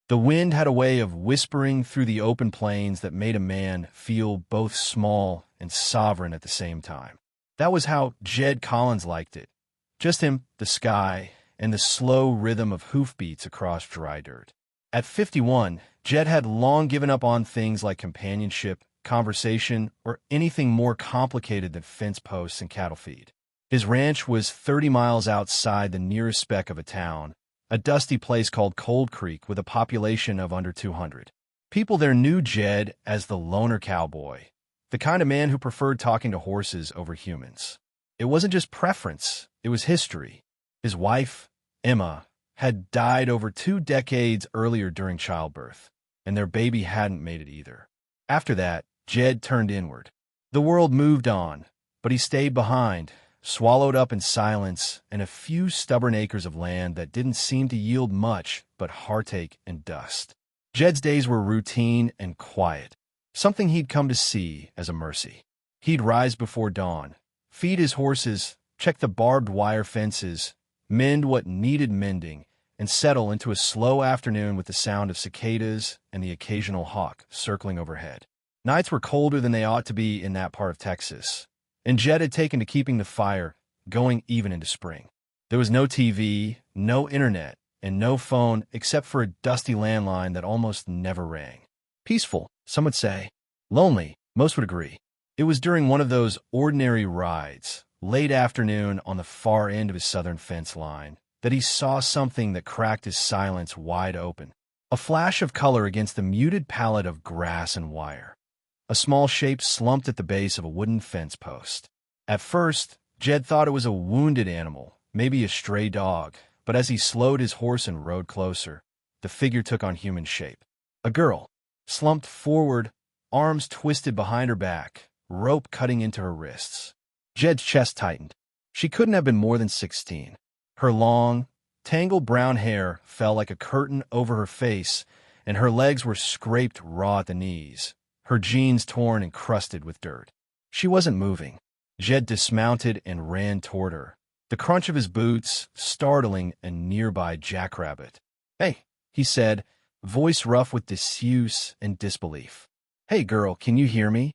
The wind had a way of whispering through the open plains that made a man feel both small and sovereign at the same time. That was how Jed Collins liked it. Just him, the sky, and the slow rhythm of hoofbeats across dry dirt. At 51, Jed had long given up on things like companionship, conversation, or anything more complicated than fence posts and cattle feed. His ranch was 30 miles outside the nearest speck of a town, a dusty place called Cold Creek with a population of under 200. People there knew Jed as the loner cowboy, the kind of man who preferred talking to horses over humans. It wasn't just preference, it was history. His wife, Emma, had died over 2 decades earlier during childbirth, and their baby hadn't made it either. After that, Jed turned inward. The world moved on, but he stayed behind, swallowed up in silence and a few stubborn acres of land that didn't seem to yield much but heartache and dust. Jed's days were routine and quiet, something he'd come to see as a mercy. He'd rise before dawn, feed his horses, check the barbed wire fences, mend what needed mending, and settle into a slow afternoon with the sound of cicadas and the occasional hawk circling overhead. Nights were colder than they ought to be in that part of Texas, and Jed had taken to keeping the fire going even into spring. There was no TV, no internet, and no phone except for a dusty landline that almost never rang. Peaceful, some would say. Lonely, most would agree. It was during one of those ordinary rides, late afternoon on the far end of his southern fence line, that he saw something that cracked his silence wide open. A flash of color against the muted palette of grass and wire. A small shape slumped at the base of a wooden fence post. At first, Jed thought it was a wounded animal, maybe a stray dog, but as he slowed his horse and rode closer, the figure took on human shape. A girl, slumped forward, arms twisted behind her back, rope cutting into her wrists. Jed's chest tightened. She couldn't have been more than 16. Her long, tangled brown hair fell like a curtain over her face, and her legs were scraped raw at the knees, her jeans torn and crusted with dirt. She wasn't moving. Jed dismounted and ran toward her, the crunch of his boots startling a nearby jackrabbit. "Hey," he said, voice rough with disuse and disbelief. "Hey, girl, can you hear me?"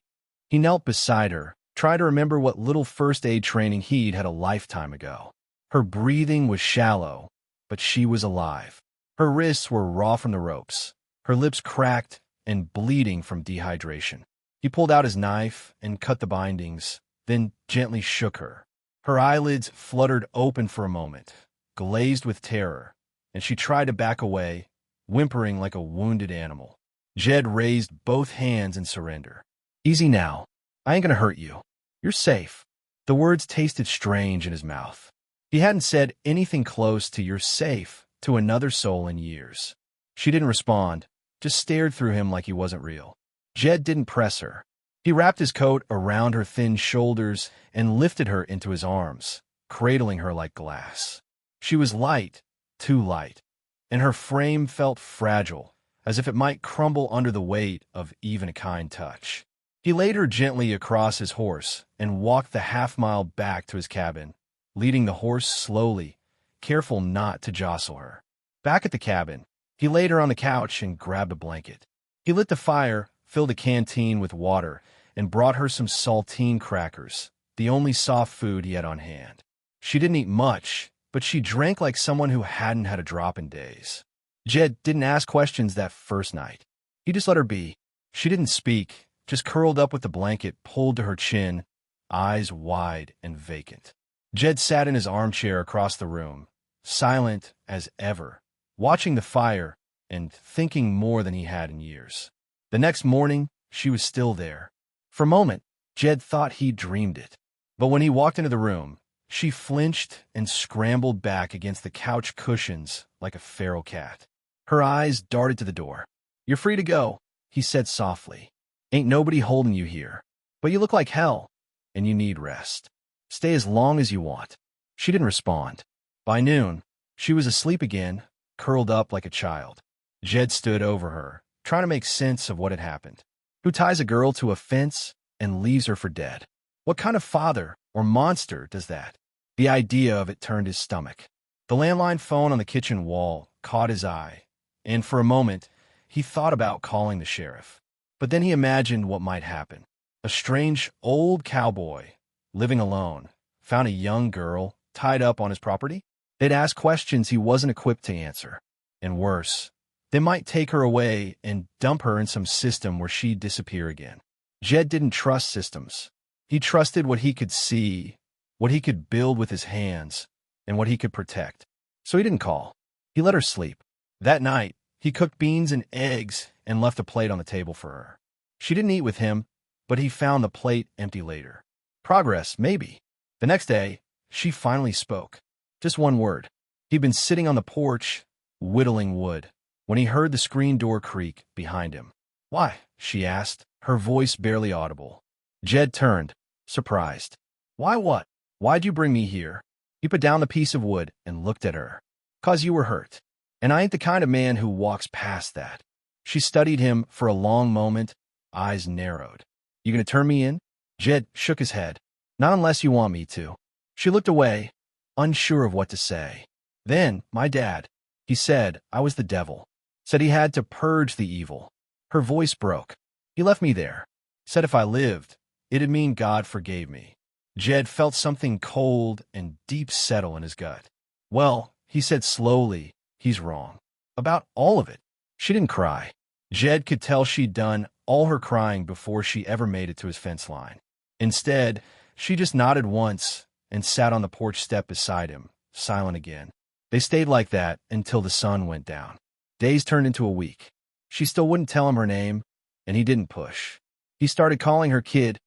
He knelt beside her, trying to remember what little first aid training he'd had a lifetime ago. Her breathing was shallow, but she was alive. Her wrists were raw from the ropes, her lips cracked and bleeding from dehydration. He pulled out his knife and cut the bindings, then gently shook her. Her eyelids fluttered open for a moment, glazed with terror, and she tried to back away, whimpering like a wounded animal. Jed raised both hands in surrender. "Easy now. I ain't gonna hurt you. You're safe." The words tasted strange in his mouth. He hadn't said anything close to "you're safe" to another soul in years. She didn't respond, just stared through him like he wasn't real. Jed didn't press her. He wrapped his coat around her thin shoulders and lifted her into his arms, cradling her like glass. She was light, too light, and her frame felt fragile, as if it might crumble under the weight of even a kind touch. He laid her gently across his horse and walked the half-mile back to his cabin, leading the horse slowly, careful not to jostle her. Back at the cabin, he laid her on the couch and grabbed a blanket. He lit the fire, filled a canteen with water, and brought her some saltine crackers, the only soft food he had on hand. She didn't eat much, but she drank like someone who hadn't had a drop in days. Jed didn't ask questions that first night. He just let her be. She didn't speak, just curled up with the blanket pulled to her chin, eyes wide and vacant. Jed sat in his armchair across the room, silent as ever, watching the fire and thinking more than he had in years. The next morning, she was still there. For a moment, Jed thought he dreamed it. But when he walked into the room, she flinched and scrambled back against the couch cushions like a feral cat. Her eyes darted to the door. "You're free to go," he said softly. "Ain't nobody holding you here. But you look like hell, and you need rest. Stay as long as you want." She didn't respond. By noon, she was asleep again, curled up like a child. Jed stood over her, trying to make sense of what had happened. Who ties a girl to a fence and leaves her for dead? What kind of father or monster does that? The idea of it turned his stomach. The landline phone on the kitchen wall caught his eye, and for a moment, he thought about calling the sheriff. But then he imagined what might happen. A strange old cowboy, living alone, found a young girl tied up on his property. They'd ask questions he wasn't equipped to answer. And worse, they might take her away and dump her in some system where she'd disappear again. Jed didn't trust systems. He trusted what he could see, what he could build with his hands, and what he could protect. So he didn't call. He let her sleep. That night, he cooked beans and eggs and left a plate on the table for her. She didn't eat with him, but he found the plate empty later. Progress, maybe. The next day, she finally spoke. Just one word. He'd been sitting on the porch, whittling wood, when he heard the screen door creak behind him. "Why?" she asked, her voice barely audible. Jed turned, surprised. "Why what? Why'd you bring me here?" He put down the piece of wood and looked at her. "'Cause you were hurt. And I ain't the kind of man who walks past that." She studied him for a long moment, eyes narrowed. "You gonna turn me in?" Jed shook his head. "Not unless you want me to." She looked away, unsure of what to say. "Then, my dad, he said I was the devil. Said he had to purge the evil." Her voice broke. "He left me there. Said if I lived, it'd mean God forgave me." Jed felt something cold and deep settle in his gut. "Well," he said slowly, "he's wrong. About all of it." She didn't cry. Jed could tell she'd done all her crying before she ever made it to his fence line. Instead, she just nodded once and sat on the porch step beside him, silent again. They stayed like that until the sun went down. Days turned into a week. She still wouldn't tell him her name, and he didn't push. He started calling her kid,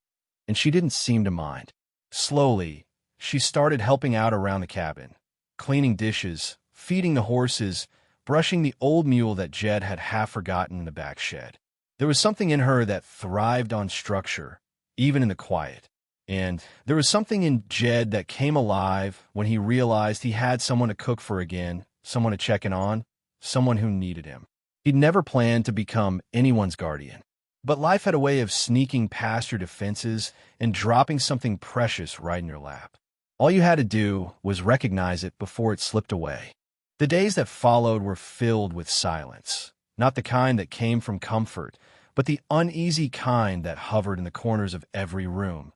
and she didn't seem to mind. Slowly, she started helping out around the cabin, cleaning dishes, feeding the horses, brushing the old mule that Jed had half forgotten in the back shed. There was something in her that thrived on structure, even in the quiet. And there was something in Jed that came alive when he realized he had someone to cook for again, someone to check in on, someone who needed him. He'd never planned to become anyone's guardian. But life had a way of sneaking past your defenses and dropping something precious right in your lap. All you had to do was recognize it before it slipped away. The days that followed were filled with silence, not the kind that came from comfort, but the uneasy kind that hovered in the corners of every room,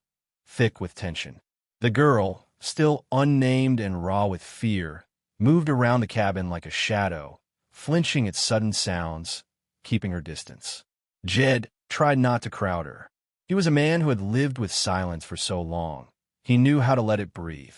thick with tension. The girl, still unnamed and raw with fear, moved around the cabin like a shadow, flinching at sudden sounds, keeping her distance. Jed tried not to crowd her. He was a man who had lived with silence for so long. He knew how to let it breathe.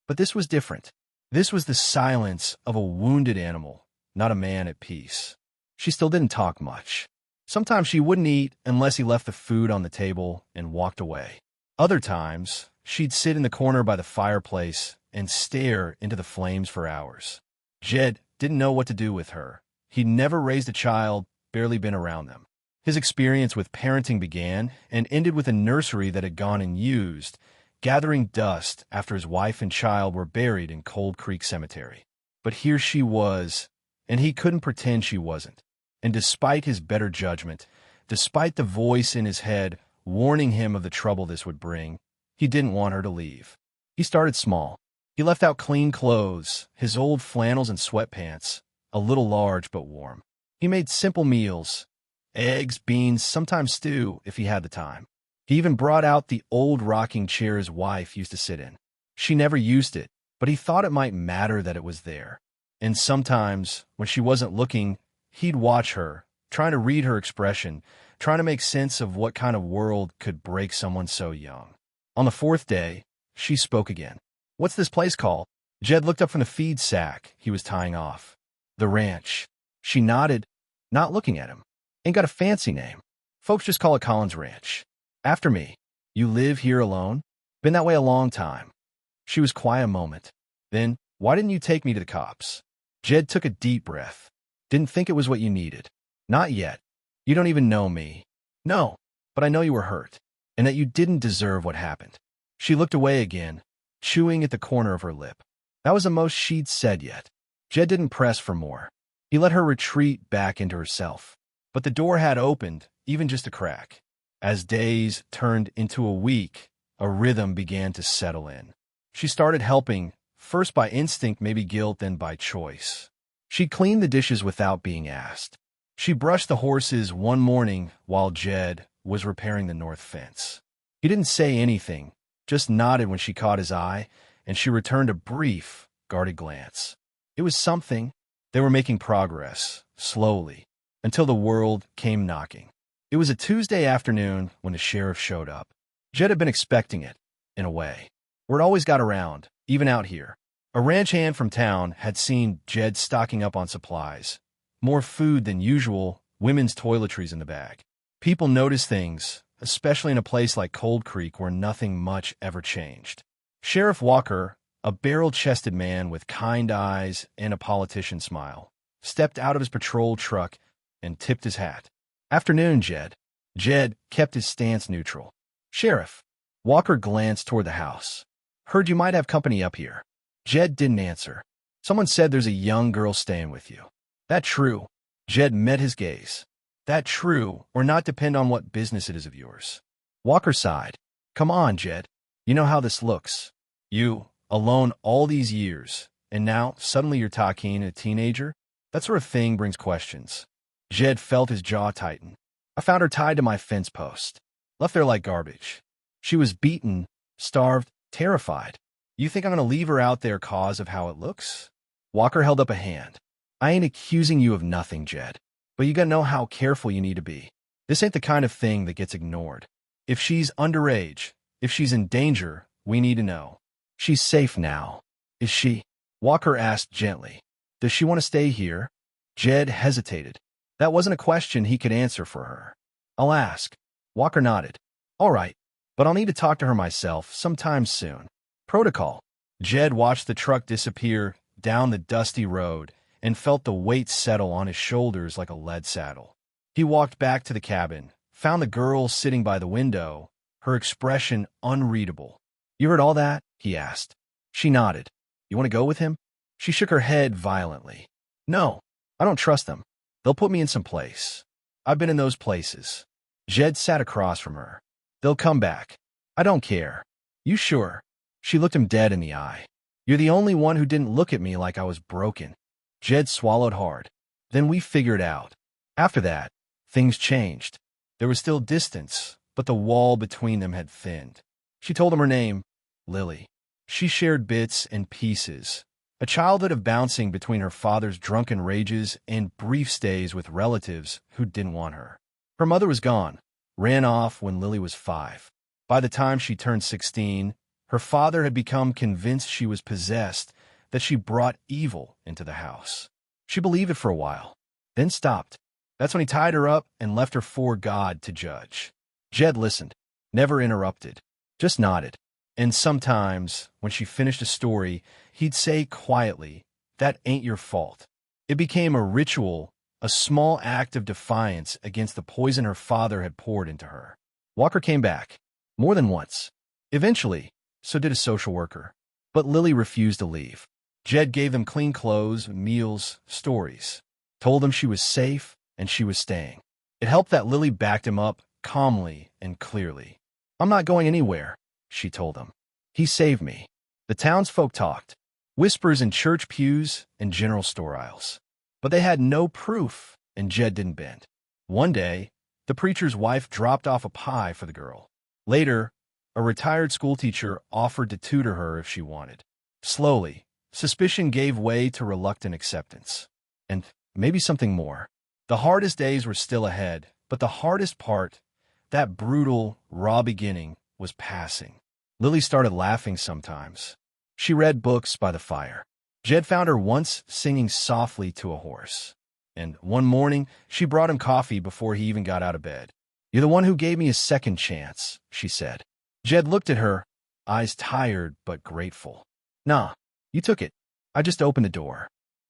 But this was different. This was the silence of a wounded animal, not a man at peace. She still didn't talk much. Sometimes she wouldn't eat unless he left the food on the table and walked away. Other times, she'd sit in the corner by the fireplace and stare into the flames for hours. Jed didn't know what to do with her. He'd never raised a child, barely been around them. His experience with parenting began and ended with a nursery that had gone unused, gathering dust after his wife and child were buried in Cold Creek Cemetery. But here she was, and he couldn't pretend she wasn't. And despite his better judgment, despite the voice in his head warning him of the trouble this would bring, he didn't want her to leave. He started small. He left out clean clothes, his old flannels and sweatpants, a little large but warm. He made simple meals, eggs, beans, sometimes stew if he had the time. He even brought out the old rocking chair his wife used to sit in. She never used it, but he thought it might matter that it was there. And sometimes, when she wasn't looking, he'd watch her, trying to read her expression, trying to make sense of what kind of world could break someone so young. On the fourth day, she spoke again. "What's this place called?" Jed looked up from the feed sack he was tying off. "The ranch." She nodded, not looking at him. "Ain't got a fancy name. Folks just call it Collins Ranch." "After me. You live here alone?" "Been that way a long time." She was quiet a moment. Then, "Why didn't you take me to the cops?" Jed took a deep breath. "Didn't think it was what you needed." "Not yet. You don't even know me." "No, but I know you were hurt, and that you didn't deserve what happened." She looked away again, chewing at the corner of her lip. That was the most she'd said yet. Jed didn't press for more. He let her retreat back into herself. But the door had opened, even just a crack. As days turned into a week, a rhythm began to settle in. She started helping, first by instinct, maybe guilt, then by choice. She cleaned the dishes without being asked. She brushed the horses one morning while Jed was repairing the north fence. He didn't say anything, just nodded when she caught his eye, and she returned a brief, guarded glance. It was something. They were making progress, slowly, until the world came knocking. It was a Tuesday afternoon when the sheriff showed up. Jed had been expecting it, in a way. Word always got around, even out here. A ranch hand from town had seen Jed stocking up on supplies. More food than usual, women's toiletries in the bag. People noticed things, especially in a place like Cold Creek where nothing much ever changed. Sheriff Walker, a barrel-chested man with kind eyes and a politician's smile, stepped out of his patrol truck and tipped his hat. "Afternoon, Jed." Jed kept his stance neutral. "Sheriff." Walker glanced toward the house. "Heard you might have company up here." Jed didn't answer. "Someone said there's a young girl staying with you. That true?" Jed met his gaze. "That true, or not depend on what business it is of yours." Walker sighed. "Come on, Jed. You know how this looks. You, alone all these years, and now suddenly you're talking to a teenager? That sort of thing brings questions." Jed felt his jaw tighten. "I found her tied to my fence post. Left there like garbage. She was beaten, starved, terrified. You think I'm going to leave her out there cause of how it looks?" Walker held up a hand. "I ain't accusing you of nothing, Jed. But you gotta know how careful you need to be. This ain't the kind of thing that gets ignored. If she's underage, if she's in danger, we need to know. She's safe now. Is she?" Walker asked gently. "Does she want to stay here?" Jed hesitated. That wasn't a question he could answer for her. "I'll ask." Walker nodded. "All right, but I'll need to talk to her myself sometime soon." Protocol. Jed watched the truck disappear down the dusty road and felt the weight settle on his shoulders like a lead saddle. He walked back to the cabin, found the girl sitting by the window, her expression unreadable. "You heard all that?" he asked. She nodded. "You want to go with him?" She shook her head violently. "No, I don't trust them. They'll put me in some place. I've been in those places." Jed sat across from her. "They'll come back. I don't care." "You sure?" She looked him dead in the eye. "You're the only one who didn't look at me like I was broken." Jed swallowed hard. "Then we figured out. After that, things changed. There was still distance, but the wall between them had thinned." She told him her name, Lily. She shared bits and pieces. A childhood of bouncing between her father's drunken rages and brief stays with relatives who didn't want her. Her mother was gone, ran off when Lily was 5. By the time she turned 16, her father had become convinced she was possessed, that she brought evil into the house. She believed it for a while, then stopped. That's when he tied her up and left her for God to judge. Jed listened, never interrupted, just nodded. And sometimes, when she finished a story, he'd say quietly, "That ain't your fault." It became a ritual, a small act of defiance against the poison her father had poured into her. Walker came back, more than once. Eventually, so did a social worker. But Lily refused to leave. Jed gave them clean clothes, meals, stories. Told them she was safe and she was staying. It helped that Lily backed him up calmly and clearly. "I'm not going anywhere," she told him. "He saved me." The townsfolk talked. Whispers in church pews and general store aisles. But they had no proof, and Jed didn't bend. One day, the preacher's wife dropped off a pie for the girl. Later, a retired schoolteacher offered to tutor her if she wanted. Slowly, suspicion gave way to reluctant acceptance. And maybe something more. The hardest days were still ahead, but the hardest part, that brutal, raw beginning, was passing. Lily started laughing sometimes. She read books by the fire. Jed found her once singing softly to a horse. And one morning, she brought him coffee before he even got out of bed. "You're the one who gave me a second chance," she said. Jed looked at her, eyes tired but grateful. "Nah, you took it. I just opened the door."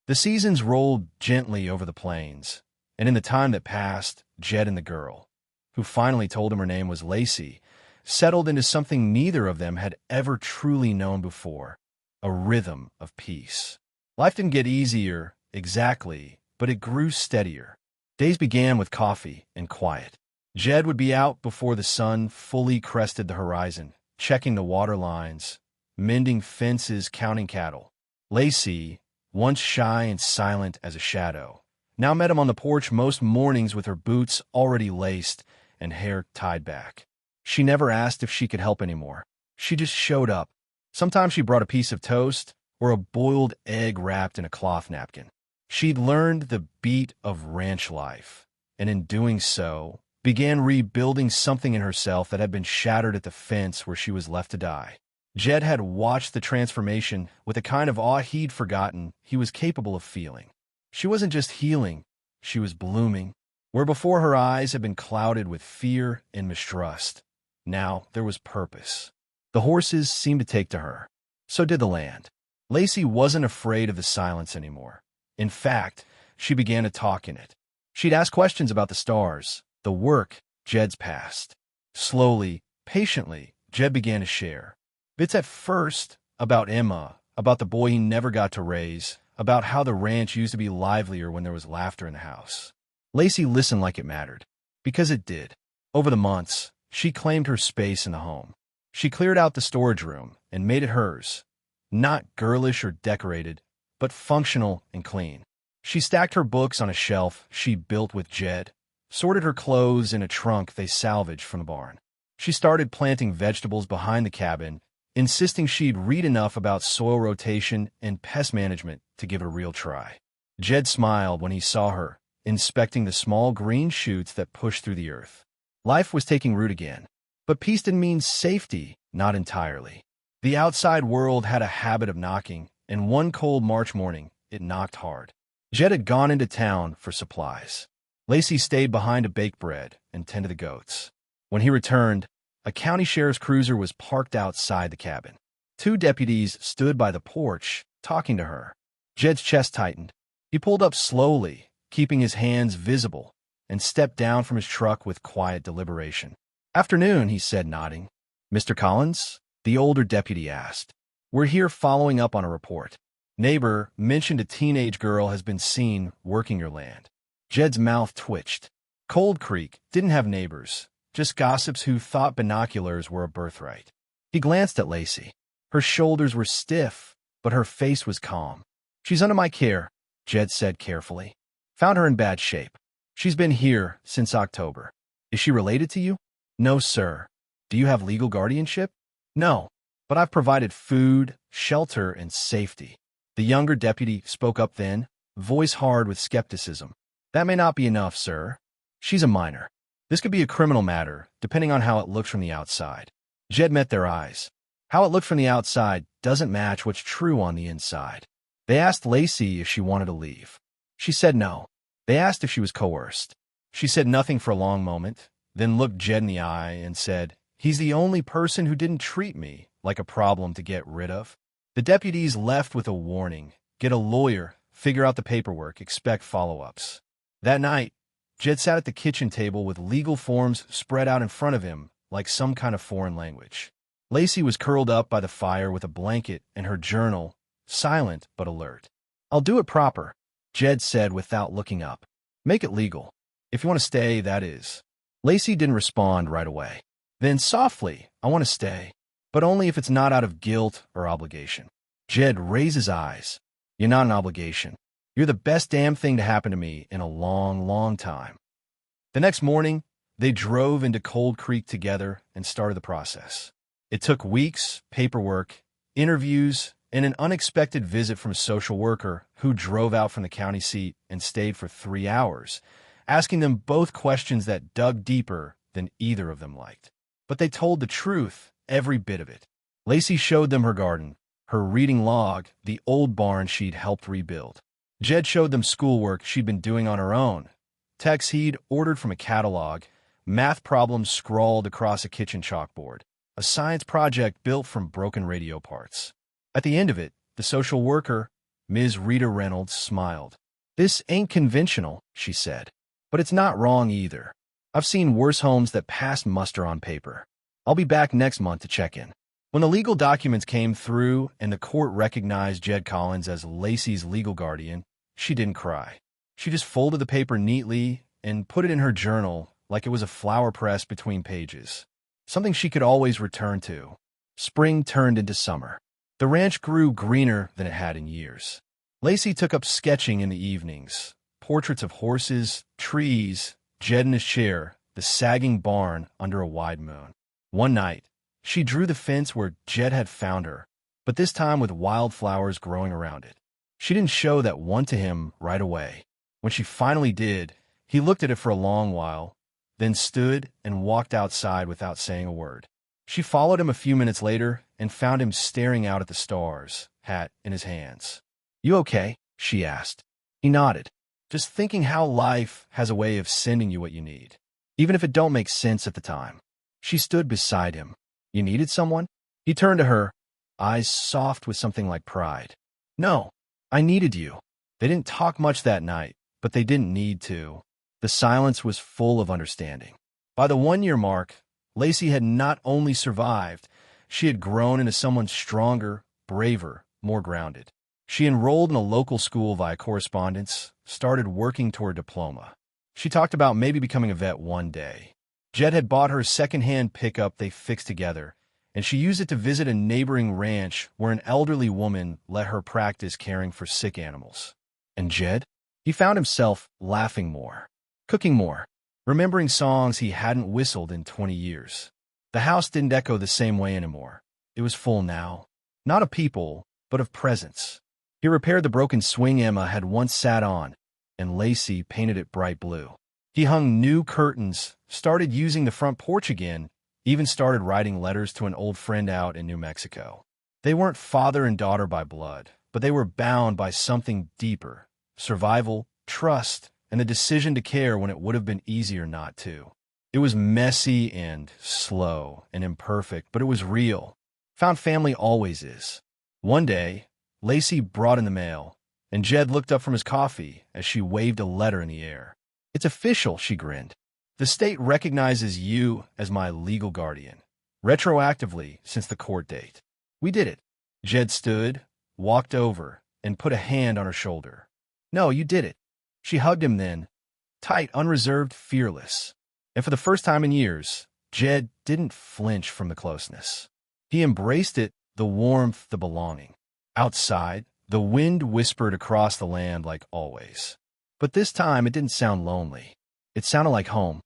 The seasons rolled gently over the plains, and in the time that passed, Jed and the girl, who finally told him her name was Lacey, settled into something neither of them had ever truly known before, a rhythm of peace. Life didn't get easier, exactly, but it grew steadier. Days began with coffee and quiet. Jed would be out before the sun fully crested the horizon, checking the water lines, mending fences, counting cattle. Lacey, once shy and silent as a shadow, now met him on the porch most mornings with her boots already laced and hair tied back. She never asked if she could help anymore. She just showed up. Sometimes she brought a piece of toast or a boiled egg wrapped in a cloth napkin. She'd learned the beat of ranch life, and in doing so, began rebuilding something in herself that had been shattered at the fence where she was left to die. Jed had watched the transformation with a kind of awe he'd forgotten he was capable of feeling. She wasn't just healing, she was blooming. Where before her eyes had been clouded with fear and mistrust, now there was purpose. The horses seemed to take to her. So did the land. Lacey wasn't afraid of the silence anymore. In fact, she began to talk in it. She'd ask questions about the stars, the work, Jed's past. Slowly, patiently, Jed began to share. Bits at first about Emma, about the boy he never got to raise, about how the ranch used to be livelier when there was laughter in the house. Lacey listened like it mattered, because it did. Over the months, she claimed her space in the home. She cleared out the storage room and made it hers. Not girlish or decorated, but functional and clean. She stacked her books on a shelf she built with Jed, sorted her clothes in a trunk they salvaged from the barn. She started planting vegetables behind the cabin, insisting she'd read enough about soil rotation and pest management to give it a real try. Jed smiled when he saw her, inspecting the small green shoots that pushed through the earth. Life was taking root again. But peace didn't mean safety, not entirely. The outside world had a habit of knocking, and one cold March morning, it knocked hard. Jed had gone into town for supplies. Lacey stayed behind to bake bread and tend to the goats. When he returned, a county sheriff's cruiser was parked outside the cabin. 2 deputies stood by the porch, talking to her. Jed's chest tightened. He pulled up slowly, keeping his hands visible, and stepped down from his truck with quiet deliberation. "Afternoon," he said, nodding. "Mr. Collins?" the older deputy asked. "We're here following up on a report. Neighbor mentioned a teenage girl has been seen working your land." Jed's mouth twitched. Cold Creek didn't have neighbors, just gossips who thought binoculars were a birthright. He glanced at Lacey. Her shoulders were stiff, but her face was calm. "She's under my care," Jed said carefully. "Found her in bad shape. She's been here since October. Is she related to you?" "No, sir." "Do you have legal guardianship?" "No, but I've provided food, shelter, and safety." The younger deputy spoke up then, voice hard with skepticism. "That may not be enough, sir. She's a minor. This could be a criminal matter, depending on how it looks from the outside." Jed met their eyes. How it looked from the outside doesn't match what's true on the inside. They asked Lacey if she wanted to leave. She said no. They asked if she was coerced. She said nothing for a long moment, then looked Jed in the eye and said, "He's the only person who didn't treat me like a problem to get rid of." The deputies left with a warning: get a lawyer, figure out the paperwork, expect follow-ups. That night, Jed sat at the kitchen table with legal forms spread out in front of him like some kind of foreign language. Lacey was curled up by the fire with a blanket and her journal, silent but alert. "I'll do it proper," Jed said without looking up. "Make it legal. If you want to stay, that is." Lacey didn't respond right away. Then softly, "I want to stay, but only if it's not out of guilt or obligation." Jed raised his eyes. "You're not an obligation. You're the best damn thing to happen to me in a long, long time." The next morning, they drove into Cold Creek together and started the process. It took weeks, paperwork, interviews, and an unexpected visit from a social worker who drove out from the county seat and stayed for 3 hours, asking them both questions that dug deeper than either of them liked. But they told the truth, every bit of it. Lacey showed them her garden, her reading log, the old barn she'd helped rebuild. Jed showed them schoolwork she'd been doing on her own, texts he'd ordered from a catalog, math problems scrawled across a kitchen chalkboard, a science project built from broken radio parts. At the end of it, the social worker, Ms. Rita Reynolds, smiled. "This ain't conventional," she said, "but it's not wrong either. I've seen worse homes that passed muster on paper. I'll be back next month to check in." When the legal documents came through and the court recognized Jed Collins as Lacey's legal guardian, she didn't cry. She just folded the paper neatly and put it in her journal like it was a flower press between pages, something she could always return to. Spring turned into summer. The ranch grew greener than it had in years. Lacey took up sketching in the evenings. Portraits of horses, trees, Jed in his chair, the sagging barn under a wide moon. One night, she drew the fence where Jed had found her, but this time with wildflowers growing around it. She didn't show that one to him right away. When she finally did, he looked at it for a long while, then stood and walked outside without saying a word. She followed him a few minutes later and found him staring out at the stars, hat in his hands. "You okay?" she asked. He nodded, just thinking how life has a way of sending you what you need, even if it don't make sense at the time. She stood beside him. "You needed someone?" He turned to her, eyes soft with something like pride. "No, I needed you." They didn't talk much that night, but they didn't need to. The silence was full of understanding. By the 1-year mark, Lacey had not only survived, she had grown into someone stronger, braver, more grounded. She enrolled in a local school via correspondence, started working toward a diploma. She talked about maybe becoming a vet one day. Jed had bought her a second-hand pickup they fixed together, and she used it to visit a neighboring ranch where an elderly woman let her practice caring for sick animals. And Jed? He found himself laughing more, cooking more, remembering songs he hadn't whistled in 20 years. The house didn't echo the same way anymore. It was full now, not of people, but of presence. He repaired the broken swing Emma had once sat on, and Lacey painted it bright blue. He hung new curtains, started using the front porch again, even started writing letters to an old friend out in New Mexico. They weren't father and daughter by blood, but they were bound by something deeper: survival, trust, and the decision to care when it would have been easier not to. It was messy and slow and imperfect, but it was real. Found family always is. One day, Lacey brought in the mail, and Jed looked up from his coffee as she waved a letter in the air. "It's official," she grinned. "The state recognizes you as my legal guardian, retroactively since the court date." "We did it." Jed stood, walked over, and put a hand on her shoulder. "No, you did it." She hugged him then, tight, unreserved, fearless. And for the first time in years, Jed didn't flinch from the closeness. He embraced it, the warmth, the belonging. Outside, the wind whispered across the land like always. But this time it didn't sound lonely. It sounded like home.